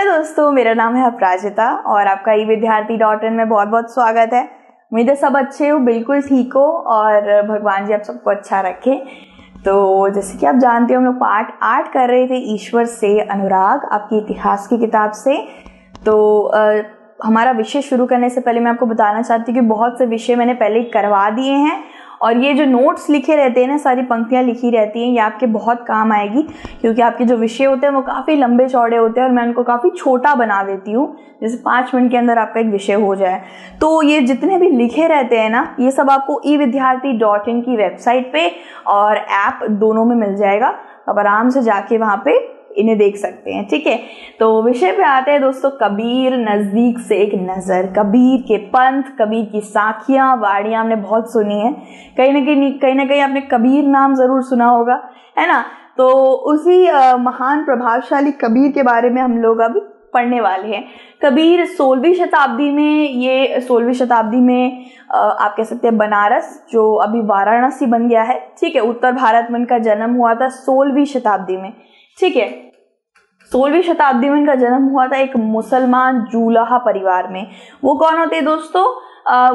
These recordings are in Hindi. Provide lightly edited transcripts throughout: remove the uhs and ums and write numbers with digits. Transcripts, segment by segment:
हेलो दोस्तों, मेरा नाम है अपराजिता और आपका evidyarthi.in में बहुत बहुत स्वागत है। उम्मीद है सब अच्छे हो, बिल्कुल ठीक हो और भगवान जी आप सबको अच्छा रखें। तो जैसे कि आप जानते हो, हम लोग पार्ट 8 कर रहे थे ईश्वर से अनुराग, आपकी इतिहास की किताब से। तो हमारा विषय शुरू करने से पहले मैं आपको बताना चाहती हूँ कि बहुत से विषय मैंने पहले ही करवा दिए हैं और ये जो नोट्स लिखे रहते हैं ना, सारी पंक्तियाँ लिखी रहती हैं, ये आपके बहुत काम आएगी क्योंकि आपके जो विषय होते हैं वो काफ़ी लंबे चौड़े होते हैं और मैं उनको काफ़ी छोटा बना देती हूँ, जैसे 5 मिनट के अंदर आपका एक विषय हो जाए। तो ये जितने भी लिखे रहते हैं ना, ये सब आपको evidyarthi.in की वेबसाइट पे और ऐप दोनों में मिल जाएगा। आप आराम से जाके वहाँ पे इन्हें देख सकते हैं, ठीक है। तो विषय पे आते हैं दोस्तों, कबीर नजदीक से एक नजर। कबीर के पंथ, कबीर की साखियां, वाड़ियां हमने बहुत सुनी है, कहीं ना कहीं आपने कबीर नाम जरूर सुना होगा, है ना। तो उसी महान प्रभावशाली कबीर के बारे में हम लोग अब पढ़ने वाले हैं। कबीर 16वीं शताब्दी में आप कह सकते हैं बनारस, जो अभी वाराणसी बन गया है, ठीक है, उत्तर भारत में इनका जन्म हुआ था 16वीं शताब्दी में, ठीक है। 16वीं शताब्दी में इनका जन्म हुआ था एक मुसलमान जूलाहा परिवार में। वो कौन होते हैं दोस्तों?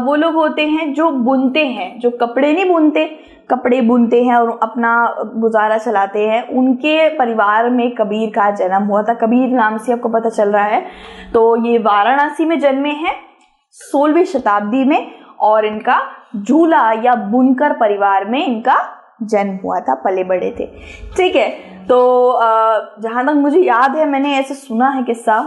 वो लोग होते हैं जो बुनते हैं, जो कपड़े नहीं बुनते, कपड़े बुनते हैं और अपना गुजारा चलाते हैं। उनके परिवार में कबीर का जन्म हुआ था। कबीर नाम से आपको पता चल रहा है। तो ये वाराणसी में जन्मे हैं 16वीं शताब्दी में और इनका झूला या बुनकर परिवार में इनका जन्म हुआ था, पले बड़े थे, ठीक है। तो जहाँ तक मुझे याद है, मैंने ऐसे सुना है किस्सा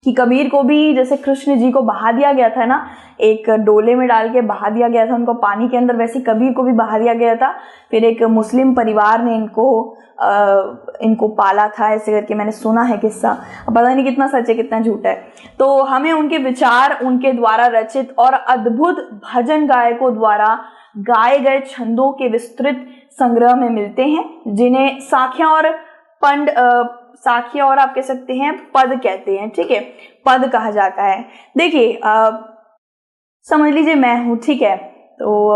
कि कबीर को भी जैसे कृष्ण जी को बहा दिया गया था ना, एक डोले में डाल के बहा दिया गया था उनको पानी के अंदर, वैसे कबीर को भी बहा दिया गया था। फिर एक मुस्लिम परिवार ने इनको पाला था, ऐसे करके मैंने सुना है किस्सा। अब पता नहीं कितना सच है कितना झूठा है। तो हमें उनके विचार उनके द्वारा रचित और अद्भुत भजन गायकों द्वारा गाए गए छंदों के विस्तृत संग्रह में मिलते हैं, जिन्हें साखियां और आप कह सकते हैं पद कहते हैं, ठीक है, पद कहा जाता है। देखिए समझ लीजिए मैं हूं, ठीक है। तो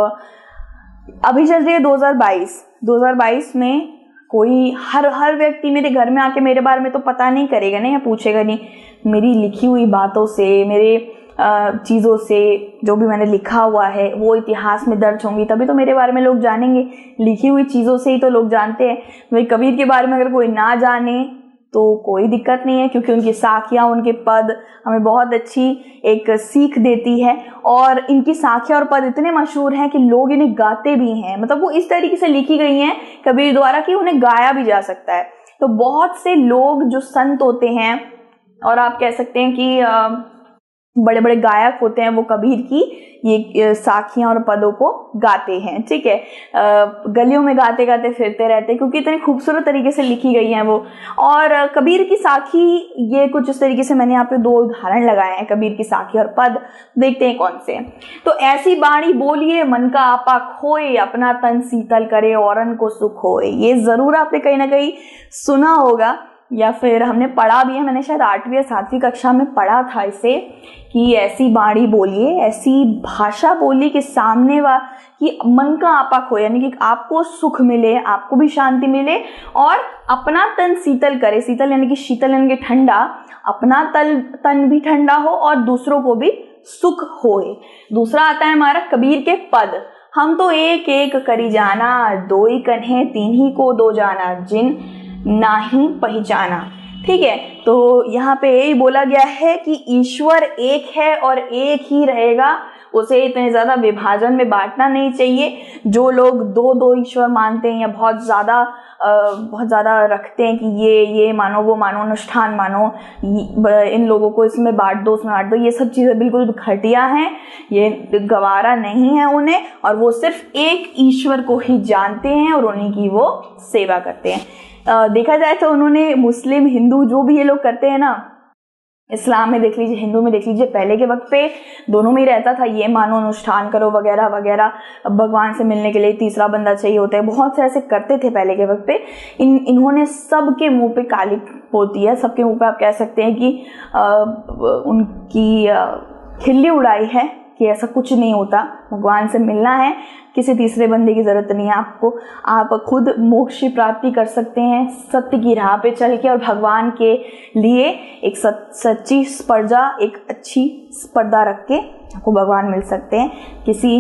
अभी चल रही है 2022 में कोई हर व्यक्ति मेरे घर में आके मेरे बारे में तो पता नहीं करेगा नहीं, या पूछेगा नहीं। मेरी लिखी हुई बातों से, मेरे चीज़ों से, जो भी मैंने लिखा हुआ है वो इतिहास में दर्ज होंगी, तभी तो मेरे बारे में लोग जानेंगे। लिखी हुई चीज़ों से ही तो लोग जानते हैं। भाई कबीर के बारे में अगर कोई ना जाने तो कोई दिक्कत नहीं है, क्योंकि उनकी साखियाँ, उनके पद हमें बहुत अच्छी एक सीख देती है। और इनकी साखियाँ और पद इतने मशहूर हैं कि लोग इन्हें गाते भी हैं। मतलब वो इस तरीके से लिखी गई हैं कबीर द्वारा कि उन्हें गाया भी जा सकता है। तो बहुत से लोग जो संत होते हैं और आप कह सकते हैं कि बड़े बड़े गायक होते हैं, वो कबीर की ये साखियां और पदों को गाते हैं, ठीक है। गलियों में गाते गाते फिरते रहते हैं, क्योंकि इतनी खूबसूरत तरीके से लिखी गई हैं वो। और कबीर की साखी ये कुछ इस तरीके से, मैंने यहाँ पे 2 उदाहरण लगाए हैं कबीर की साखी और पद, देखते हैं कौन से। तो ऐसी बाणी बोलिए मन का आपा खोए, अपना तन शीतल करे औरन को सुख होए। ये जरूर आपने कहीं ना कहीं सुना होगा या फिर हमने पढ़ा भी है। मैंने शायद 8वीं या 7वीं कक्षा में पढ़ा था इसे, कि ऐसी बाणी बोलिए, ऐसी भाषा बोलिए कि सामने कि मन का आपा खोए, यानी कि आपको सुख मिले, आपको भी शांति मिले और अपना तन शीतल करे। शीतल यानी कि शीतल यानी कि ठंडा, अपना तन भी ठंडा हो और दूसरों को भी सुख होए। दूसरा आता है हमारा कबीर के पद। हम तो एक एक करी जाना, 2 ही कन्हे 3 ही को 2 जाना, जिन नहीं पहचाना, ठीक है। तो यहाँ पे यही बोला गया है कि ईश्वर एक है और एक ही रहेगा, उसे इतने ज्यादा विभाजन में बांटना नहीं चाहिए। जो लोग 2 ईश्वर मानते हैं या बहुत ज्यादा रखते हैं कि ये मानो, वो मानो, अनुष्ठान मानो, इन लोगों को इसमें बांट दो, उसमें बांट दो, ये सब चीजें बिल्कुल घटिया हैं, ये गवारा नहीं है उन्हें। और वो सिर्फ एक ईश्वर को ही जानते हैं और उन्हीं की वो सेवा करते हैं। देखा जाए तो उन्होंने मुस्लिम, हिंदू, जो भी ये लोग करते हैं ना, इस्लाम में देख लीजिए, हिंदू में देख लीजिए, पहले के वक्त पे दोनों में ही रहता था, ये मानो, अनुष्ठान करो वगैरह वगैरह। भगवान से मिलने के लिए तीसरा बंदा चाहिए होता है, बहुत से ऐसे करते थे पहले के वक्त पे। इन्होंने सबके मुंह पे काली होती है, सबके मुंह पे आप कह सकते हैं कि उनकी खिल्ली उड़ाई है कि ऐसा कुछ नहीं होता, भगवान से मिलना है, किसी तीसरे बंदे की ज़रूरत नहीं है आपको, आप खुद मोक्ष की प्राप्ति कर सकते हैं सत्य की राह पे चल के, और भगवान के लिए एक सच्ची स्पर्धा, एक अच्छी स्पर्धा रख के आपको भगवान मिल सकते हैं। किसी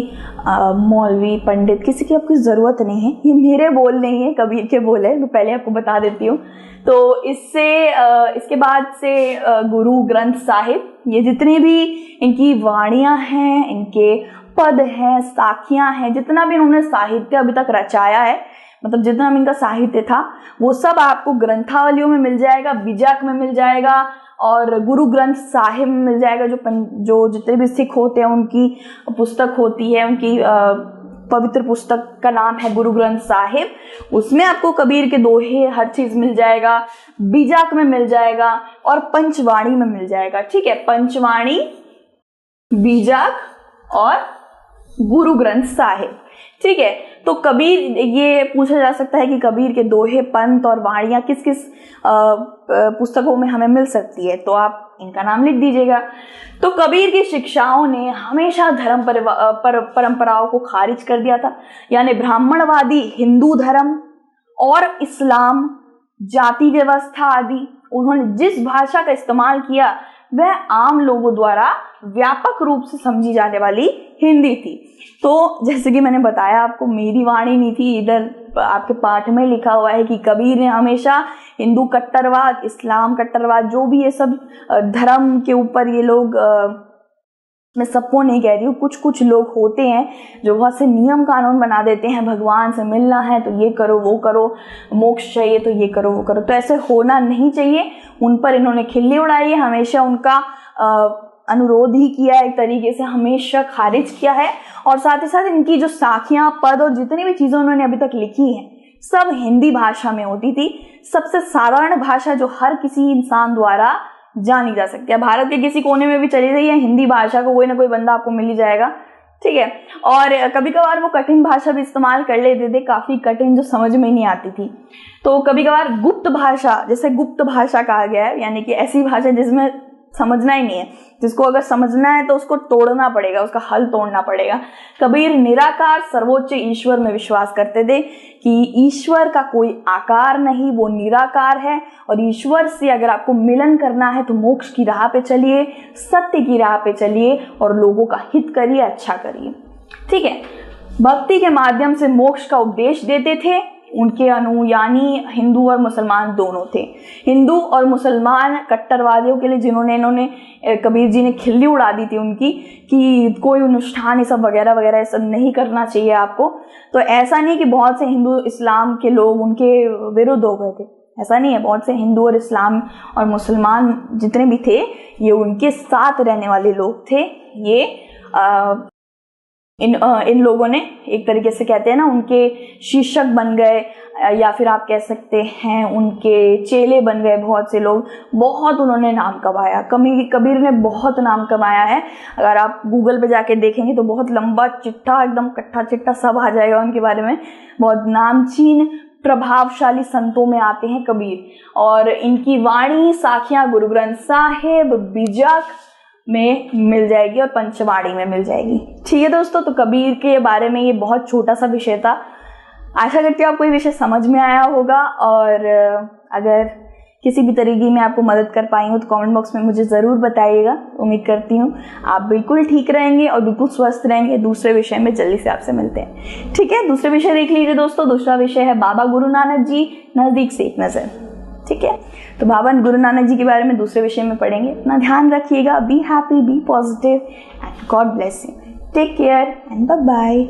मौलवी पंडित किसी की आपकी ज़रूरत नहीं है। ये मेरे बोल नहीं है, कबीर के बोल है, मैं पहले आपको बता देती हूँ। तो इसके बाद से गुरु ग्रंथ साहिब, ये जितनी भी इनकी वाणियाँ हैं, इनके पद हैं, साखियाँ हैं, जितना भी इन्होंने साहित्य अभी तक रचाया है, मतलब जितना भी इनका साहित्य था, वो सब आपको ग्रंथावलियों में मिल जाएगा, बीजाक में मिल जाएगा और गुरु ग्रंथ साहिब में मिल जाएगा। जो जितने भी सिख होते हैं उनकी पुस्तक होती है, उनकी पवित्र पुस्तक का नाम है गुरु ग्रंथ साहिब, उसमें आपको कबीर के दोहे हर चीज मिल जाएगा, बीजाक में मिल जाएगा और पंचवाणी में मिल जाएगा। ठीक है, पंचवाणी, बीजाक और गुरु ग्रंथ साहिब। ठीक है, तो कबीर, ये पूछा जा सकता है कि कबीर के दोहे, पंत और वाणियां किस किस पुस्तकों में हमें मिल सकती है, तो आप इनका नाम लिख दीजिएगा। तो कबीर की शिक्षाओं ने हमेशा धर्म परंपराओं को खारिज कर दिया था, यानी ब्राह्मणवादी हिंदू धर्म और इस्लाम, जाति व्यवस्था आदि, उन्होंने जिस भाषा का इस्तेमाल किया वह आम लोगों द्वारा व्यापक रूप से समझी जाने वाली हिंदी थी। तो जैसे कि मैंने बताया आपको, मेरी वाणी नहीं थी, इधर आपके पाठ में लिखा हुआ है कि कबीर ने हमेशा हिंदू कट्टरवाद, इस्लाम कट्टरवाद, जो भी ये सब धर्म के ऊपर ये लोग, मैं सबको नहीं कह रही हूँ, कुछ कुछ लोग होते हैं जो बहुत से नियम कानून बना देते हैं, भगवान से मिलना है तो ये करो वो करो, मोक्ष चाहिए तो ये करो वो करो, तो ऐसे होना नहीं चाहिए। उन पर इन्होंने खिल्ली उड़ाई है, हमेशा उनका अनुरोध ही किया, एक तरीके से हमेशा खारिज किया है। और साथ ही साथ इनकी जो साखियाँ, पद और जितनी भी चीज़ें उन्होंने अभी तक लिखी हैं सब हिंदी भाषा में होती थी, सबसे साधारण भाषा जो हर किसी इंसान द्वारा जानी जा सकती है। भारत के किसी कोने में भी चली जाइए, हिंदी भाषा को कोई ना कोई बंदा आपको मिल ही जाएगा। ठीक है, और कभी कभार वो कठिन भाषा भी इस्तेमाल कर लेते थे, काफ़ी कठिन, जो समझ में नहीं आती थी। तो कभी कभार गुप्त भाषा, जैसे गुप्त भाषा कहा गया है, यानी कि ऐसी भाषा जिसमें समझना ही नहीं है, जिसको अगर समझना है तो उसको तोड़ना पड़ेगा, उसका हल तोड़ना पड़ेगा। कबीर निराकार सर्वोच्च ईश्वर में विश्वास करते थे कि ईश्वर का कोई आकार नहीं, वो निराकार है, और ईश्वर से अगर आपको मिलन करना है तो मोक्ष की राह पे चलिए, सत्य की राह पे चलिए और लोगों का हित करिए, अच्छा करिए। ठीक है, भक्ति के माध्यम से मोक्ष का उपदेश देते थे। उनके अनुयायी हिंदू और मुसलमान दोनों थे। हिंदू और मुसलमान कट्टरवादियों के लिए, जिन्होंने इन्होंने कबीर जी ने खिल्ली उड़ा दी थी उनकी कि कोई अनुष्ठान ये सब वगैरह वगैरह ये सब नहीं करना चाहिए आपको, तो ऐसा नहीं कि बहुत से हिंदू इस्लाम के लोग उनके विरुद्ध हो गए थे, ऐसा नहीं है। बहुत से हिंदू और इस्लाम और मुसलमान जितने भी थे ये उनके साथ रहने वाले लोग थे। ये इन लोगों ने एक तरीके से कहते हैं ना, उनके शिष्यक बन गए, या फिर आप कह सकते हैं उनके चेले बन गए बहुत से लोग। बहुत उन्होंने नाम कमाया, कबीर ने बहुत नाम कमाया है। अगर आप गूगल पे जाके देखेंगे तो बहुत लंबा चिट्ठा, एकदम कट्ठा चिट्ठा सब आ जाएगा उनके बारे में। बहुत नामचीन प्रभावशाली संतों में आते हैं कबीर, और इनकी वाणी, साखियाँ गुरु ग्रंथ साहिब, बीजाक में मिल जाएगी और पंचवाणी में मिल जाएगी। ठीक है दोस्तों, तो कबीर के बारे में ये बहुत छोटा सा विषय था। आशा करती हूँ आपको ये विषय समझ में आया होगा, और अगर किसी भी तरीके में आपको मदद कर पाई हूँ तो कमेंट बॉक्स में मुझे ज़रूर बताइएगा। उम्मीद करती हूँ आप बिल्कुल ठीक रहेंगे और बिल्कुल स्वस्थ रहेंगे। दूसरे विषय में जल्दी से आपसे मिलते हैं। ठीक है, दूसरे विषय देख लीजिए दोस्तों। दूसरा विषय है बाबा गुरु नानक जी, नज़दीक से एक नज़र। ठीक है, तो बाबा गुरु नानक जी के बारे में दूसरे विषय में पढ़ेंगे। अपना ध्यान रखिएगा। Be happy, be positive and God bless you. Take care and bye bye.